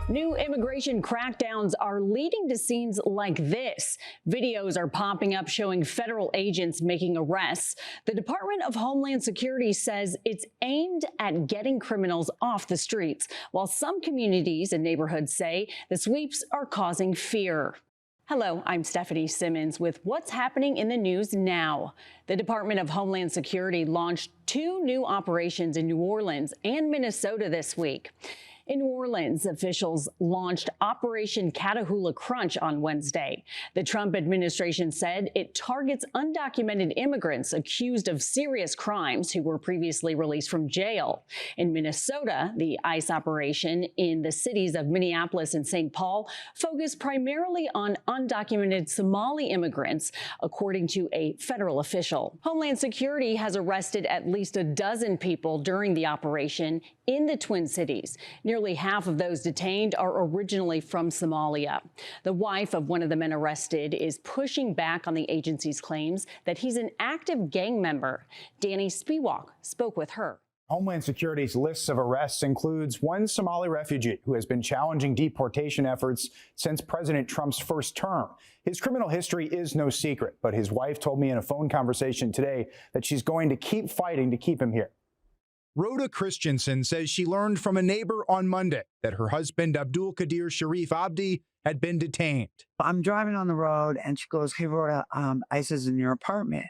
New immigration crackdowns are leading to scenes like this. Videos are popping up showing federal agents making arrests. The Department of Homeland Security says it's aimed at getting criminals off the streets, while some communities and neighborhoods say the sweeps are causing fear. Hello, I'm Stephanie Simmons with what's happening in the news now. The Department of Homeland Security launched 2 new operations in New Orleans and Minnesota this week. In New Orleans, officials launched Operation Catahoula Crunch on Wednesday. The Trump administration said it targets undocumented immigrants accused of serious crimes who were previously released from jail. In Minnesota, the ICE operation in the cities of Minneapolis and St. Paul focused primarily on undocumented Somali immigrants, according to a federal official. Homeland Security has arrested at least a dozen people during the operation in the Twin Cities. Nearly half of those detained are originally from Somalia. The wife of one of the men arrested is pushing back on the agency's claims that he's an active gang member. Danny Spiewak spoke with her. Homeland Security's list of arrests includes one Somali refugee who has been challenging deportation efforts since President Trump's first term. His criminal history is no secret, but his wife told me in a phone conversation today that she's going to keep fighting to keep him here. Rhoda Christensen says she learned from a neighbor on Monday that her husband, Abdul Qadir Sharif Abdi, had been detained. I'm driving on the road, and she goes, "Hey, Rhoda, ICE is in your apartment."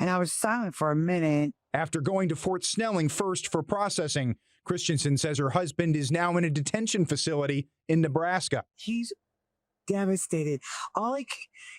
And I was silent for a minute. After going to Fort Snelling first for processing, Christensen says her husband is now in a detention facility in Nebraska. He's devastated.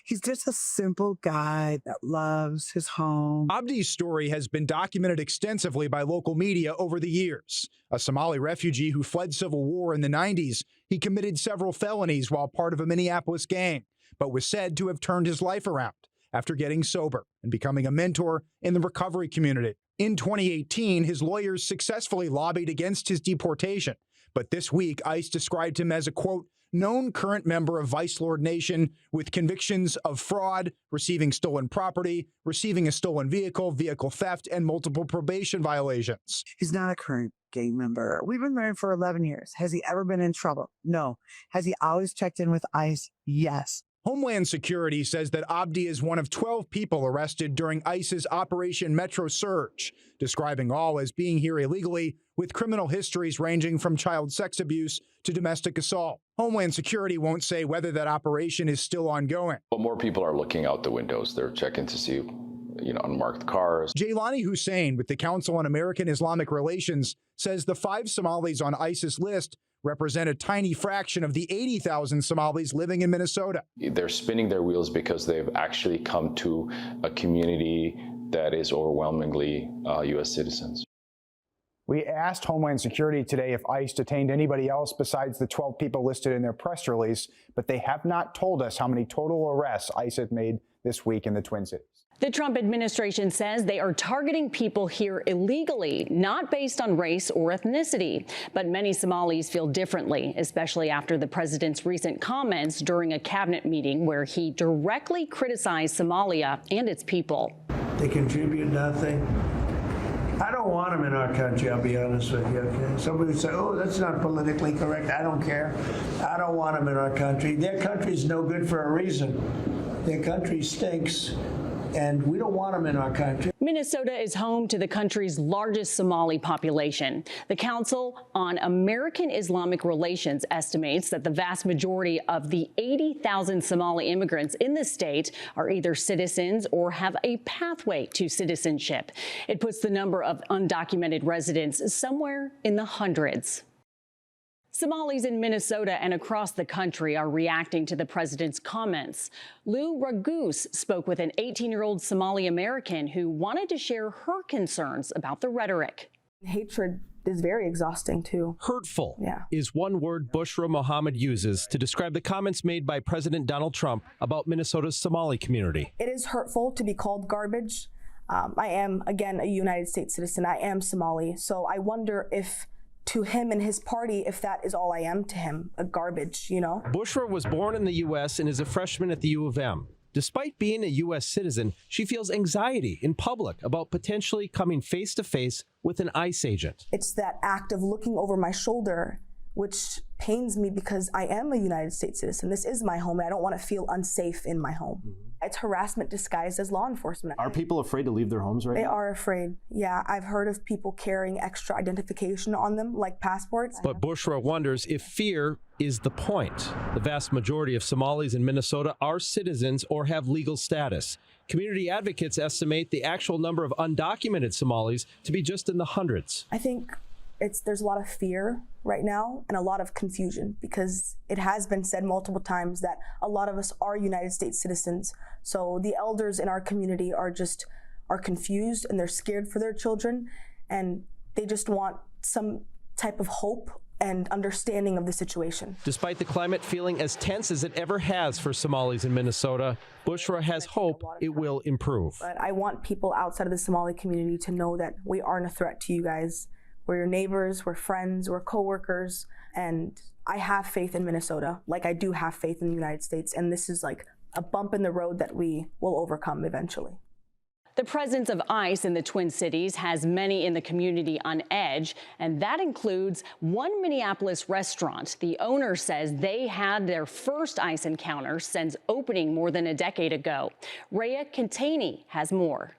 He's just a simple guy that loves his home. Abdi's story has been documented extensively by local media over the years. A Somali refugee who fled civil war in the 90s, he committed several felonies while part of a Minneapolis gang, but was said to have turned his life around after getting sober and becoming a mentor in the recovery community. In 2018, his lawyers successfully lobbied against his deportation, but this week ICE described him as a, quote, known current member of Vice Lord Nation with convictions of fraud, receiving stolen property, receiving a stolen vehicle, vehicle theft, and multiple probation violations. He's not a current gang member. We've been married for 11 years. Has he ever been in trouble? No. Has he always checked in with ICE? Yes. Homeland Security says that Abdi is one of 12 people arrested during ICE's Operation Metro Surge, describing all as being here illegally with criminal histories ranging from child sex abuse to domestic assault. Homeland Security won't say whether that operation is still ongoing. But more people are looking out the windows. They're checking to see, unmarked cars. Jaylani Hussein with the Council on American Islamic Relations says the 5 Somalis on ICE's list represent a tiny fraction of the 80,000 Somalis living in Minnesota. They're spinning their wheels because they've actually come to a community that is overwhelmingly U.S. citizens. We asked Homeland Security today if ICE detained anybody else besides the 12 people listed in their press release, but they have not told us how many total arrests ICE had made this week in the Twin Cities. The Trump administration says they are targeting people here illegally, not based on race or ethnicity. But many Somalis feel differently, especially after the president's recent comments during a cabinet meeting where he directly criticized Somalia and its people. They contribute nothing. I don't want them in our country, I'll be honest with you. Okay? Somebody would say, oh, that's not politically correct. I don't care. I don't want them in our country. Their country's no good for a reason. Their country stinks, and we don't want them in our country. Minnesota is home to the country's largest Somali population. The Council on American Islamic Relations estimates that the vast majority of the 80,000 Somali immigrants in the state are either citizens or have a pathway to citizenship. It puts the number of undocumented residents somewhere in the hundreds. Somalis in Minnesota and across the country are reacting to the president's comments. Lou Ragus spoke with an 18-year-old Somali American who wanted to share her concerns about the rhetoric. Hatred is very exhausting, too. Hurtful is one word Bushra Mohammed uses to describe the comments made by President Donald Trump about Minnesota's Somali community. It is hurtful to be called garbage. I am, again, a United States citizen. I am Somali, so I wonder if to him and his party, if that is all I am to him, a garbage, Bushra was born in the U.S. and is a freshman at the U of M. Despite being a U.S. citizen, she feels anxiety in public about potentially coming face-to-face with an ICE agent. It's that act of looking over my shoulder, which pains me because I am a United States citizen. This is my home, and I don't want to feel unsafe in my home. It's harassment disguised as law enforcement. Are people afraid to leave their homes right now? They are afraid. Yeah, I've heard of people carrying extra identification on them, like passports. But Bushra wonders if fear is the point. The vast majority of Somalis in Minnesota are citizens or have legal status. Community advocates estimate the actual number of undocumented Somalis to be just in the hundreds. I think there's a lot of fear right now and a lot of confusion, because it has been said multiple times that a lot of us are United States citizens. So the elders in our community are confused, and they're scared for their children, and they just want some type of hope and understanding of the situation. Despite the climate feeling as tense as it ever has for Somalis in Minnesota, Bushra has hope it will improve. But I want people outside of the Somali community to know that we aren't a threat to you guys. We're your neighbors, we're friends, we're coworkers, and I have faith in Minnesota, like I do have faith in the United States, and this is like a bump in the road that we will overcome eventually. The presence of ICE in the Twin Cities has many in the community on edge, and that includes one Minneapolis restaurant. The owner says they had their first ICE encounter since opening more than a decade ago. Rhea Cantaney has more.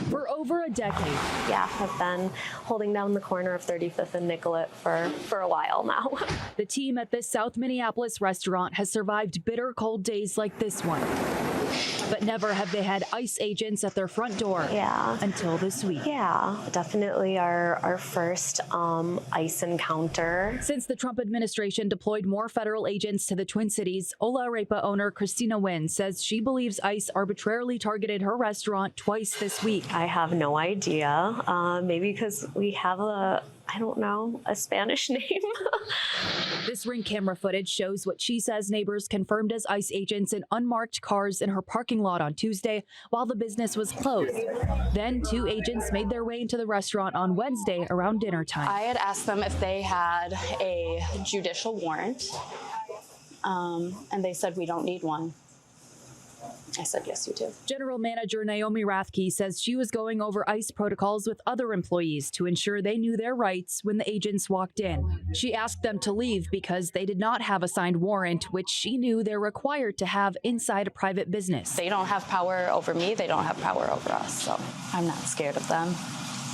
For over a decade. Yeah, I've been holding down the corner of 35th and Nicollet for a while now. The team at this South Minneapolis restaurant has survived bitter cold days like this one. But never have they had ICE agents at their front door until this week. Yeah, definitely our first ICE encounter. Since the Trump administration deployed more federal agents to the Twin Cities, Ola Arepa owner Christina Nguyen says she believes ICE arbitrarily targeted her restaurant twice this week. I have no idea. Maybe because we have a Spanish name. This Ring camera footage shows what she says neighbors confirmed as ICE agents in unmarked cars in her parking lot on Tuesday while the business was closed. Then 2 agents made their way into the restaurant on Wednesday around dinner time. I had asked them if they had a judicial warrant, and they said we don't need one. I said, yes, you do. General Manager Naomi Rathke says she was going over ICE protocols with other employees to ensure they knew their rights when the agents walked in. She asked them to leave because they did not have a signed warrant, which she knew they're required to have inside a private business. They don't have power over me. They don't have power over us. So I'm not scared of them,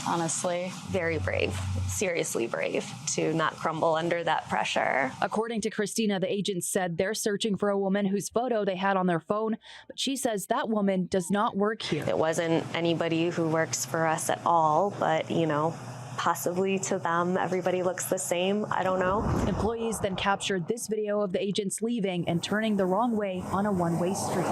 honestly. Very brave, seriously brave to not crumble under that pressure. According to Christina, the agents said they're searching for a woman whose photo they had on their phone, but she says that woman does not work here. It wasn't anybody who works for us at all, but, possibly to them, everybody looks the same. I don't know. Employees then captured this video of the agents leaving and turning the wrong way on a one-way street.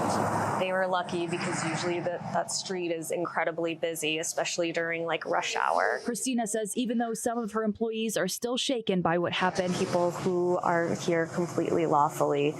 They were lucky because usually that street is incredibly busy, especially during rush hour. Christina says even though some of her employees are still shaken by what happened, people who are here completely lawfully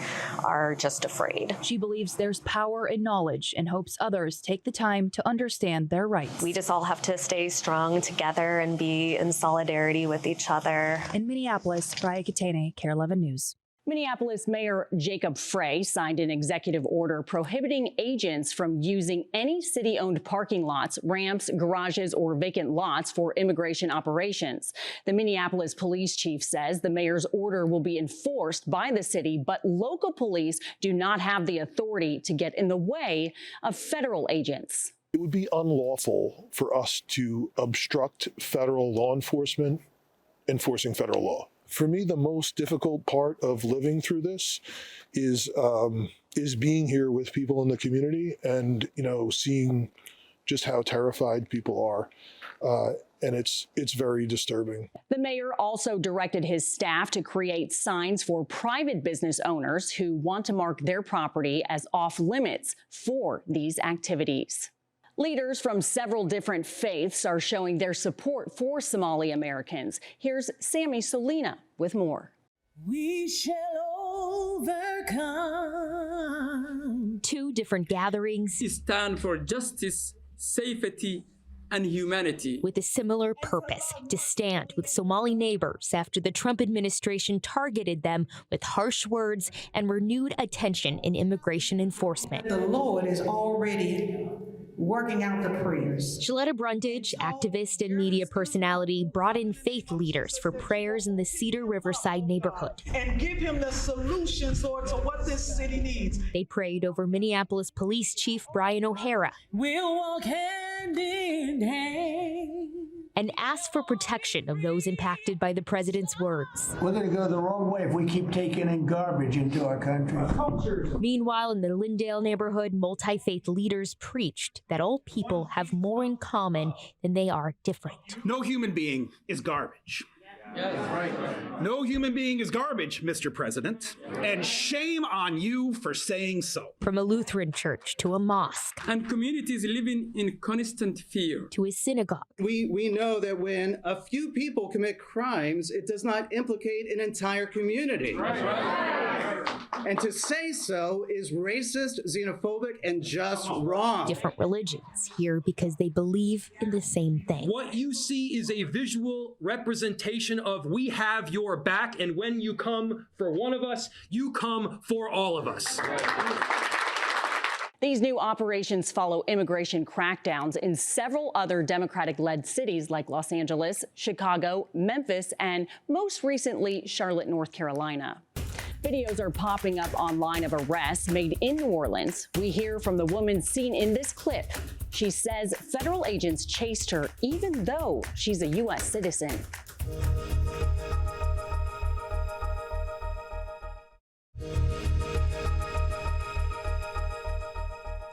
are just afraid. She believes there's power in knowledge and hopes others take the time to understand their rights. We just all have to stay strong together and be in solidarity with each other. In Minneapolis, Rhea Cantaney, KARE 11 News. Minneapolis Mayor Jacob Frey signed an executive order prohibiting agents from using any city-owned parking lots, ramps, garages, or vacant lots for immigration operations. The Minneapolis police chief says the mayor's order will be enforced by the city, but local police do not have the authority to get in the way of federal agents. It would be unlawful for us to obstruct federal law enforcement enforcing federal law. For me, the most difficult part of living through this is being here with people in the community and, seeing just how terrified people are. And it's very disturbing. The mayor also directed his staff to create signs for private business owners who want to mark their property as off limits for these activities. Leaders from several different faiths are showing their support for Somali Americans. Here's Sammy Solina with more. We shall overcome. 2 different gatherings Stand for justice, safety, and humanity. With a similar purpose, to stand with Somali neighbors after the Trump administration targeted them with harsh words and renewed attention in immigration enforcement. The Lord is already working out the prayers. Shaletta Brundage, activist and media personality, brought in faith leaders for prayers in the Cedar Riverside neighborhood. And give him the solutions, Lord, to what this city needs. They prayed over Minneapolis Police Chief Brian O'Hara. We'll walk hand in hand. And asked for protection of those impacted by the president's words. We're going to go the wrong way if we keep taking in garbage into our country. Meanwhile, in the Lindale neighborhood, multi-faith leaders preached that all people have more in common than they are different. No human being is garbage. Yeah, that's right. No human being is garbage, Mr. President, and shame on you for saying so. From a Lutheran church to a mosque. And communities living in constant fear. To a synagogue. We know that when a few people commit crimes, it does not implicate an entire community. Right. And to say so is racist, xenophobic, and just wrong. Different religions here because they believe in the same thing. What you see is a visual representation of we have your back, and when you come for one of us, you come for all of us. These new operations follow immigration crackdowns in several other Democratic-led cities like Los Angeles, Chicago, Memphis, and most recently, Charlotte, North Carolina. Videos are popping up online of arrests made in New Orleans. We hear from the woman seen in this clip. She says federal agents chased her even though she's a U.S. citizen.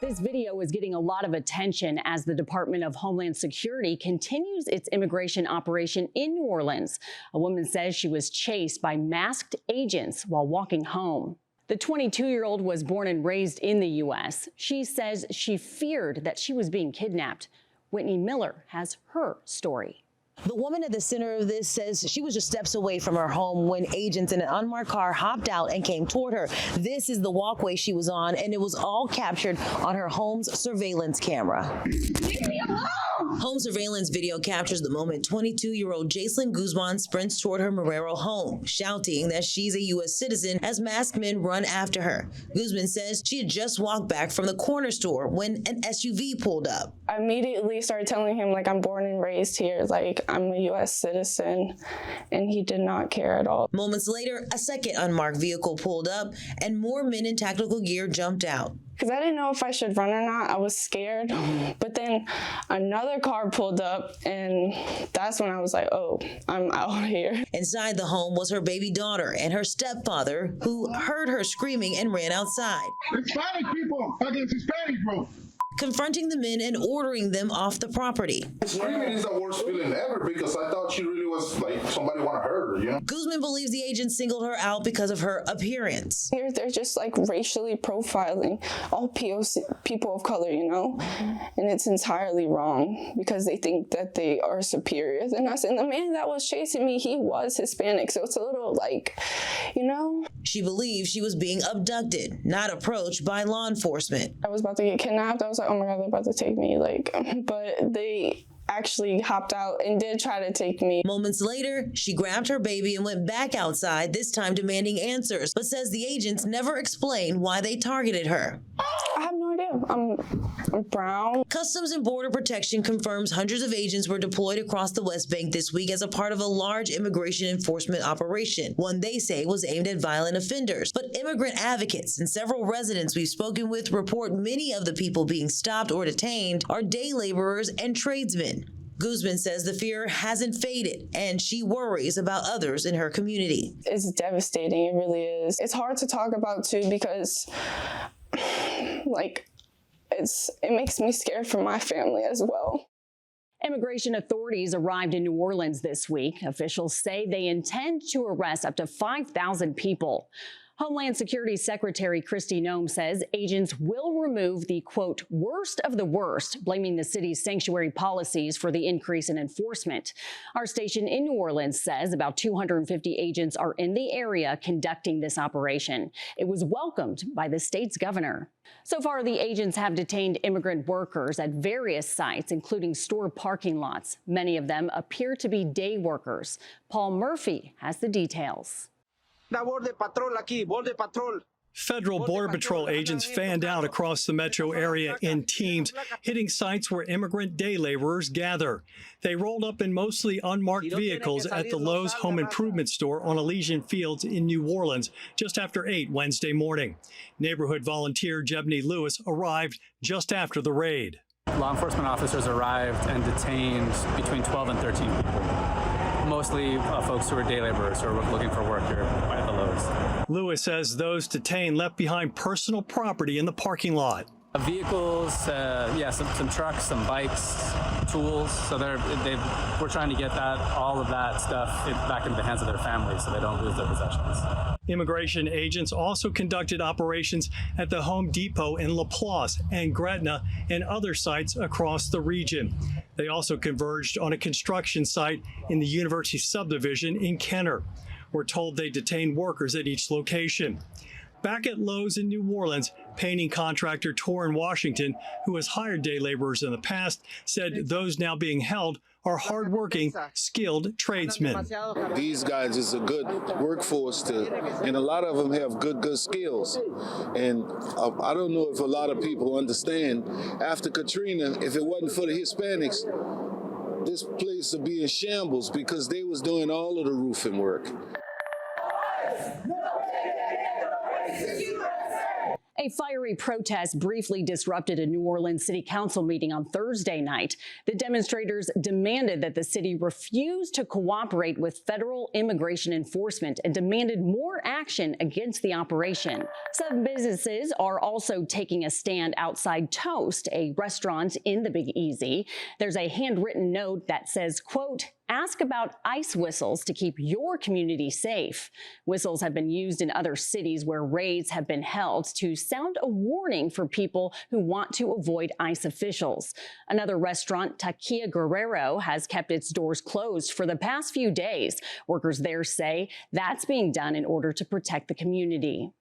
This video is getting a lot of attention as the Department of Homeland Security continues its immigration operation in New Orleans. A woman says she was chased by masked agents while walking home. The 22-year-old was born and raised in the U.S. She says she feared that she was being kidnapped. Whitney Miller has her story. The woman at the center of this says she was just steps away from her home when agents in an unmarked car hopped out and came toward her. This is the walkway she was on, and it was all captured on her home's surveillance camera. Leave me alone! Home surveillance video captures the moment 22-year-old Jacelyn Guzman sprints toward her Marrero home, shouting that she's a U.S. citizen as masked men run after her. Guzman says she had just walked back from the corner store when an SUV pulled up. I immediately started telling him, like, I'm born and raised here, like, I'm a U.S. citizen, and he did not care at all. Moments later, a second unmarked vehicle pulled up, and more men in tactical gear jumped out. Because I didn't know if I should run or not. I was scared. But then another car pulled up, and that's when I was like, oh, I'm out here. Inside the home was her baby daughter and her stepfather, who heard her screaming and ran outside. Hispanic people against Hispanic bro. Confronting the men and ordering them off the property. Screaming is the worst feeling ever because I thought she really was like somebody want to hurt her, you know? Guzman believes the agents singled her out because of her appearance. Here, they're just like racially profiling all POC, people of color, you know? And it's entirely wrong because they think that they are superior than us. And the man that was chasing me, he was Hispanic. So it's a little like, you know? She believes she was being abducted, not approached by law enforcement. I was about to get kidnapped. I was like, oh my God, they're about to take me. Like, but they actually hopped out and did try to take me. Moments later, she grabbed her baby and went back outside, this time demanding answers, but says the agents never explained why they targeted her. I have no idea. I'm brown. Customs and Border Protection confirms hundreds of agents were deployed across the West Bank this week as a part of a large immigration enforcement operation, one they say was aimed at violent offenders. But immigrant advocates and several residents we've spoken with report many of the people being stopped or detained are day laborers and tradesmen. Guzman says the fear hasn't faded, and she worries about others in her community. It's devastating. It really is. It's hard to talk about, too, because, like, it makes me scared for my family as well. Immigration authorities arrived in New Orleans this week. Officials say they intend to arrest up to 5,000 people. Homeland Security Secretary Kristi Noem says agents will remove the, quote, worst of the worst, blaming the city's sanctuary policies for the increase in enforcement. Our station in New Orleans says about 250 agents are in the area conducting this operation. It was welcomed by the state's governor. So far, the agents have detained immigrant workers at various sites, including store parking lots. Many of them appear to be day workers. Paul Murphy has the details. Border patrol aquí, border patrol. Federal Border Patrol agents fanned out across the metro area in teams, hitting sites where immigrant day laborers gather. They rolled up in mostly unmarked vehicles at the Lowe's Home Improvement Store on Elysian Fields in New Orleans just after 8 Wednesday morning. Neighborhood volunteer Jebney Lewis arrived just after the raid. Law enforcement officers arrived and detained between 12 and 13 people. Mostly folks who are day laborers who are looking for work here at the Lowe's. Lewis says those detained left behind personal property in the parking lot. Vehicles, some trucks, some bikes, tools. So we're trying to get all of that stuff back into the hands of their families so they don't lose their possessions. Immigration agents also conducted operations at the Home Depot in LaPlace and Gretna and other sites across the region. They also converged on a construction site in the University subdivision in Kenner. We're told they detained workers at each location. Back at Lowe's in New Orleans, painting contractor Torrin Washington, who has hired day laborers in the past, said those now being held are hardworking, skilled tradesmen. These guys is a good workforce, and a lot of them have good skills. And I don't know if a lot of people understand, after Katrina, if it wasn't for the Hispanics, this place would be in shambles because they was doing all of the roofing work. A fiery protest briefly disrupted a New Orleans City Council meeting on Thursday night. The demonstrators demanded that the city refuse to cooperate with federal immigration enforcement and demanded more action against the operation. Some businesses are also taking a stand outside Toast, a restaurant in the Big Easy. There's a handwritten note that says, quote, "Ask about ice whistles to keep your community safe." Whistles have been used in other cities where raids have been held to sound a warning for people who want to avoid ICE officials. Another restaurant, Taquilla Guerrero, has kept its doors closed for the past few days. Workers there say that's being done in order to protect the community.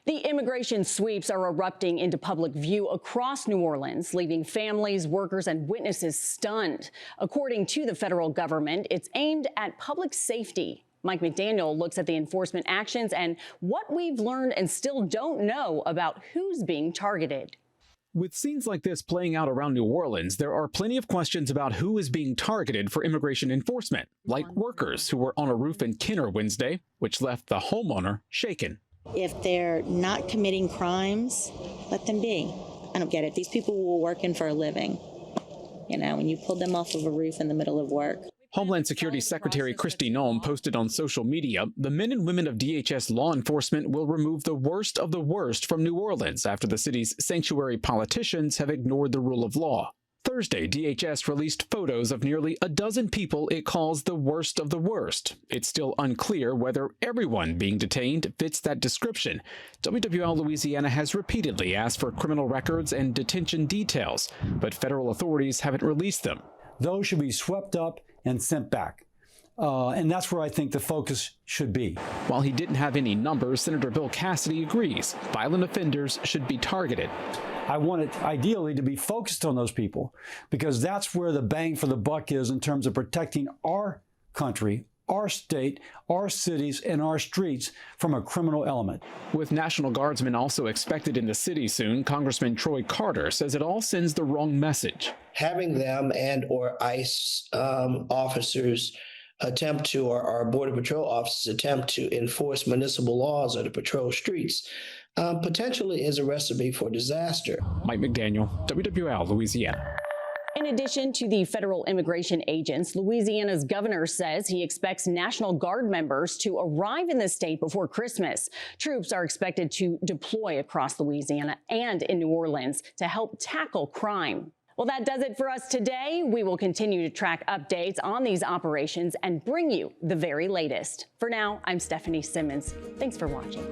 The immigration sweeps are erupting into public view across New Orleans, leaving families, workers, and witnesses stunned. According to the federal government, it's aimed at public safety. Mike McDaniel looks at the enforcement actions and what we've learned and still don't know about who's being targeted. With scenes like this playing out around New Orleans, there are plenty of questions about who is being targeted for immigration enforcement, like workers who were on a roof in Kenner Wednesday, which left the homeowner shaken. If they're not committing crimes, let them be. I don't get it. These people were working for a living. You know, when you pull them off of a roof in the middle of work. Homeland Security Secretary Kristi Noem posted on social media, the men and women of DHS law enforcement will remove the worst of the worst from New Orleans after the city's sanctuary politicians have ignored the rule of law. Thursday, DHS released photos of nearly a dozen people it calls the worst of the worst. It's still unclear whether everyone being detained fits that description. WWL Louisiana has repeatedly asked for criminal records and detention details, but federal authorities haven't released them. Those should be swept up and sent back. And that's where I think the focus should be. While he didn't have any numbers, Senator Bill Cassidy agrees violent offenders should be targeted. I want it ideally to be focused on those people because that's where the bang for the buck is in terms of protecting our country, our state, our cities, and our streets from a criminal element. With National Guardsmen also expected in the city soon, Congressman Troy Carter says it all sends the wrong message. Having them and or ICE officers attempt to, or our Border Patrol officers attempt to enforce municipal laws or to patrol streets potentially is a recipe for disaster. Mike McDaniel, WWL, Louisiana. In addition to the federal immigration agents, Louisiana's governor says he expects National Guard members to arrive in the state before Christmas. Troops are expected to deploy across Louisiana and in New Orleans to help tackle crime. Well, that does it for us today. We will continue to track updates on these operations and bring you the very latest. For now, I'm Stephanie Simmons. Thanks for watching.